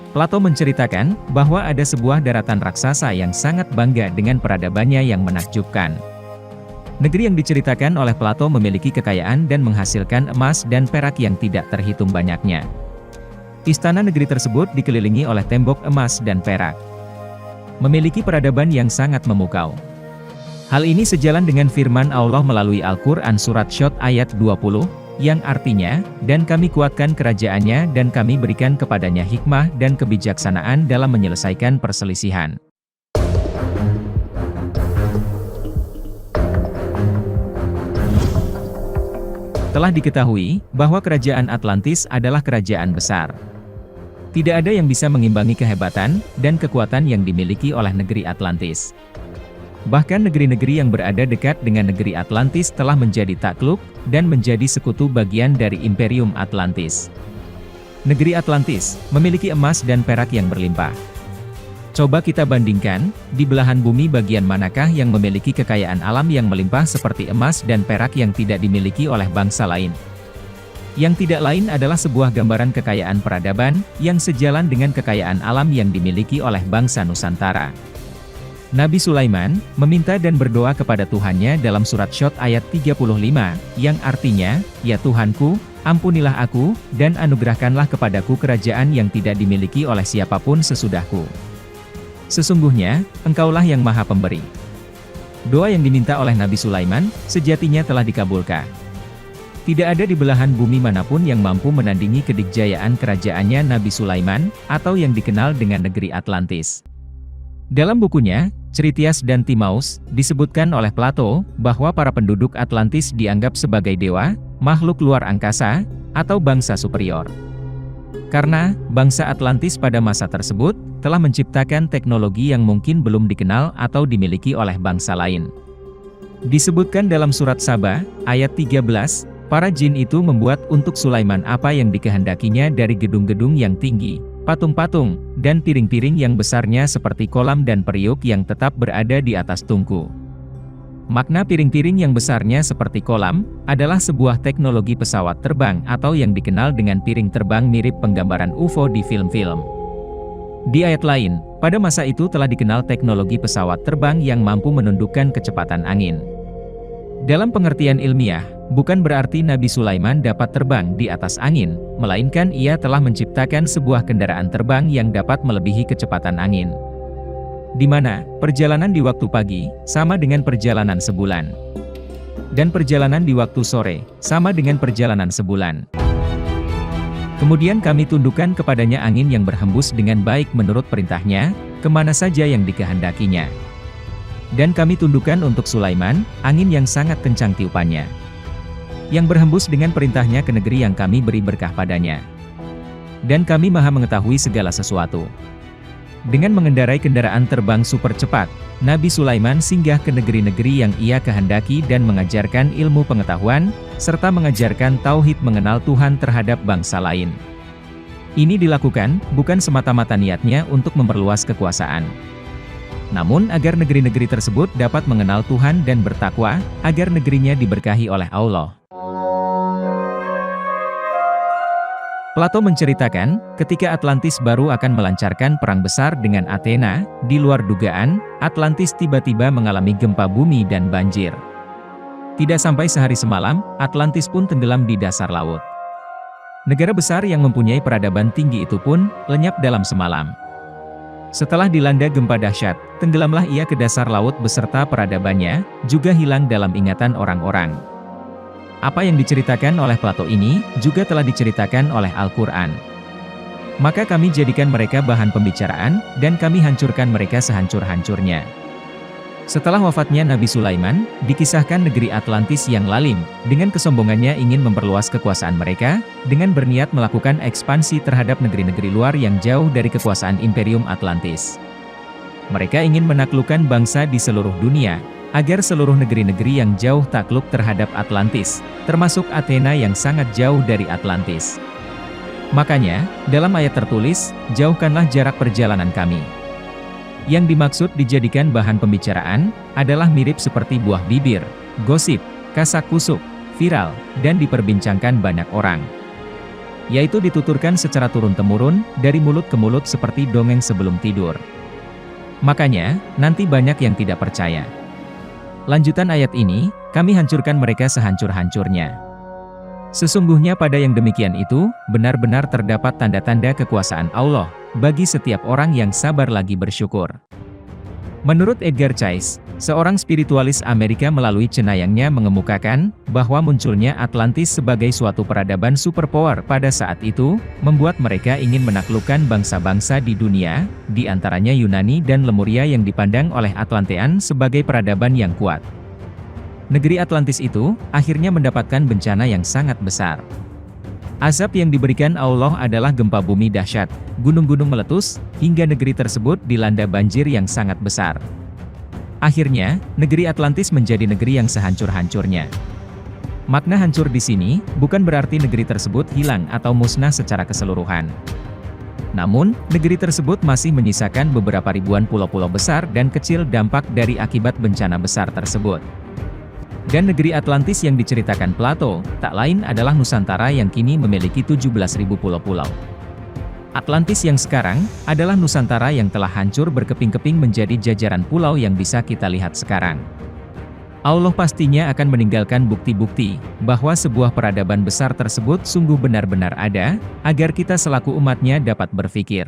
Plato menceritakan bahwa ada sebuah daratan raksasa yang sangat bangga dengan peradabannya yang menakjubkan. Negeri yang diceritakan oleh Plato memiliki kekayaan dan menghasilkan emas dan perak yang tidak terhitung banyaknya. Istana negeri tersebut dikelilingi oleh tembok emas dan perak. Memiliki peradaban yang sangat memukau. Hal ini sejalan dengan firman Allah melalui Al-Quran Surat Syod ayat 20, yang artinya, dan kami kuatkan kerajaannya dan kami berikan kepadanya hikmah dan kebijaksanaan dalam menyelesaikan perselisihan. Telah diketahui bahwa kerajaan Atlantis adalah kerajaan besar. Tidak ada yang bisa mengimbangi kehebatan dan kekuatan yang dimiliki oleh negeri Atlantis. Bahkan negeri-negeri yang berada dekat dengan negeri Atlantis telah menjadi takluk, dan menjadi sekutu bagian dari Imperium Atlantis. Negeri Atlantis memiliki emas dan perak yang berlimpah. Coba kita bandingkan, di belahan bumi bagian manakah yang memiliki kekayaan alam yang melimpah seperti emas dan perak yang tidak dimiliki oleh bangsa lain? Yang tidak lain adalah sebuah gambaran kekayaan peradaban, yang sejalan dengan kekayaan alam yang dimiliki oleh bangsa Nusantara. Nabi Sulaiman meminta dan berdoa kepada Tuhannya dalam surat Syod ayat 35, yang artinya, "Ya Tuhanku, ampunilah aku, dan anugerahkanlah kepadaku kerajaan yang tidak dimiliki oleh siapapun sesudahku. Sesungguhnya, Engkaulah yang Maha Pemberi." Doa yang diminta oleh Nabi Sulaiman, sejatinya telah dikabulkan. Tidak ada di belahan bumi manapun yang mampu menandingi kedikjayaan kerajaannya Nabi Sulaiman, atau yang dikenal dengan negeri Atlantis. Dalam bukunya, Critias dan Timaeus, disebutkan oleh Plato, bahwa para penduduk Atlantis dianggap sebagai dewa, makhluk luar angkasa, atau bangsa superior. Karena, bangsa Atlantis pada masa tersebut, telah menciptakan teknologi yang mungkin belum dikenal atau dimiliki oleh bangsa lain. Disebutkan dalam surat Saba, ayat 13, para jin itu membuat untuk Sulaiman apa yang dikehendakinya dari gedung-gedung yang tinggi, patung-patung, dan piring-piring yang besarnya seperti kolam dan periuk yang tetap berada di atas tungku. Makna piring-piring yang besarnya seperti kolam, adalah sebuah teknologi pesawat terbang atau yang dikenal dengan piring terbang mirip penggambaran UFO di film-film. Di ayat lain, pada masa itu telah dikenal teknologi pesawat terbang yang mampu menundukkan kecepatan angin. Dalam pengertian ilmiah, bukan berarti Nabi Sulaiman dapat terbang di atas angin, melainkan ia telah menciptakan sebuah kendaraan terbang yang dapat melebihi kecepatan angin. Di mana, perjalanan di waktu pagi, sama dengan perjalanan sebulan. Dan perjalanan di waktu sore, sama dengan perjalanan sebulan. Kemudian kami tundukkan kepadanya angin yang berhembus dengan baik menurut perintahnya, kemana saja yang dikehendakinya. Dan kami tundukkan untuk Sulaiman, angin yang sangat kencang tiupannya, yang berhembus dengan perintahnya ke negeri yang kami beri berkah padanya. Dan kami maha mengetahui segala sesuatu. Dengan mengendarai kendaraan terbang super cepat, Nabi Sulaiman singgah ke negeri-negeri yang ia kehendaki dan mengajarkan ilmu pengetahuan, serta mengajarkan tauhid mengenal Tuhan terhadap bangsa lain. Ini dilakukan, bukan semata-mata niatnya untuk memperluas kekuasaan, namun agar negeri-negeri tersebut dapat mengenal Tuhan dan bertakwa, agar negerinya diberkahi oleh Allah. Plato menceritakan, ketika Atlantis baru akan melancarkan perang besar dengan Athena, di luar dugaan, Atlantis tiba-tiba mengalami gempa bumi dan banjir. Tidak sampai sehari semalam, Atlantis pun tenggelam di dasar laut. Negara besar yang mempunyai peradaban tinggi itu pun, lenyap dalam semalam. Setelah dilanda gempa dahsyat, tenggelamlah ia ke dasar laut beserta peradabannya, juga hilang dalam ingatan orang-orang. Apa yang diceritakan oleh Plato ini, juga telah diceritakan oleh Al-Quran. Maka kami jadikan mereka bahan pembicaraan, dan kami hancurkan mereka sehancur-hancurnya. Setelah wafatnya Nabi Sulaiman, dikisahkan negeri Atlantis yang lalim, dengan kesombongannya ingin memperluas kekuasaan mereka, dengan berniat melakukan ekspansi terhadap negeri-negeri luar yang jauh dari kekuasaan Imperium Atlantis. Mereka ingin menaklukkan bangsa di seluruh dunia, agar seluruh negeri-negeri yang jauh takluk terhadap Atlantis, termasuk Athena yang sangat jauh dari Atlantis. Makanya, dalam ayat tertulis, "Jauhkanlah jarak perjalanan kami." Yang dimaksud dijadikan bahan pembicaraan, adalah mirip seperti buah bibir, gosip, kasak kusuk, viral, dan diperbincangkan banyak orang. yaitu dituturkan secara turun-temurun, dari mulut ke mulut seperti dongeng sebelum tidur. Makanya, nanti banyak yang tidak percaya. Lanjutan ayat ini, kami hancurkan mereka sehancur-hancurnya. Sesungguhnya pada yang demikian itu, benar-benar terdapat tanda-tanda kekuasaan Allah, bagi setiap orang yang sabar lagi bersyukur. Menurut Edgar Cayce, seorang spiritualis Amerika melalui cenayangnya mengemukakan, bahwa munculnya Atlantis sebagai suatu peradaban superpower pada saat itu, membuat mereka ingin menaklukkan bangsa-bangsa di dunia, di antaranya Yunani dan Lemuria yang dipandang oleh Atlantean sebagai peradaban yang kuat. Negeri Atlantis itu, akhirnya mendapatkan bencana yang sangat besar. Azab yang diberikan Allah adalah gempa bumi dahsyat, gunung-gunung meletus, hingga negeri tersebut dilanda banjir yang sangat besar. Akhirnya, negeri Atlantis menjadi negeri yang sehancur-hancurnya. Makna hancur di sini, bukan berarti negeri tersebut hilang atau musnah secara keseluruhan. Namun, negeri tersebut masih menyisakan beberapa ribuan pulau-pulau besar dan kecil dampak dari akibat bencana besar tersebut. Dan negeri Atlantis yang diceritakan Plato, tak lain adalah Nusantara yang kini memiliki 17.000 pulau-pulau. Atlantis yang sekarang, adalah Nusantara yang telah hancur berkeping-keping menjadi jajaran pulau yang bisa kita lihat sekarang. Allah pastinya akan meninggalkan bukti-bukti, bahwa sebuah peradaban besar tersebut sungguh benar-benar ada, agar kita selaku umatnya dapat berpikir.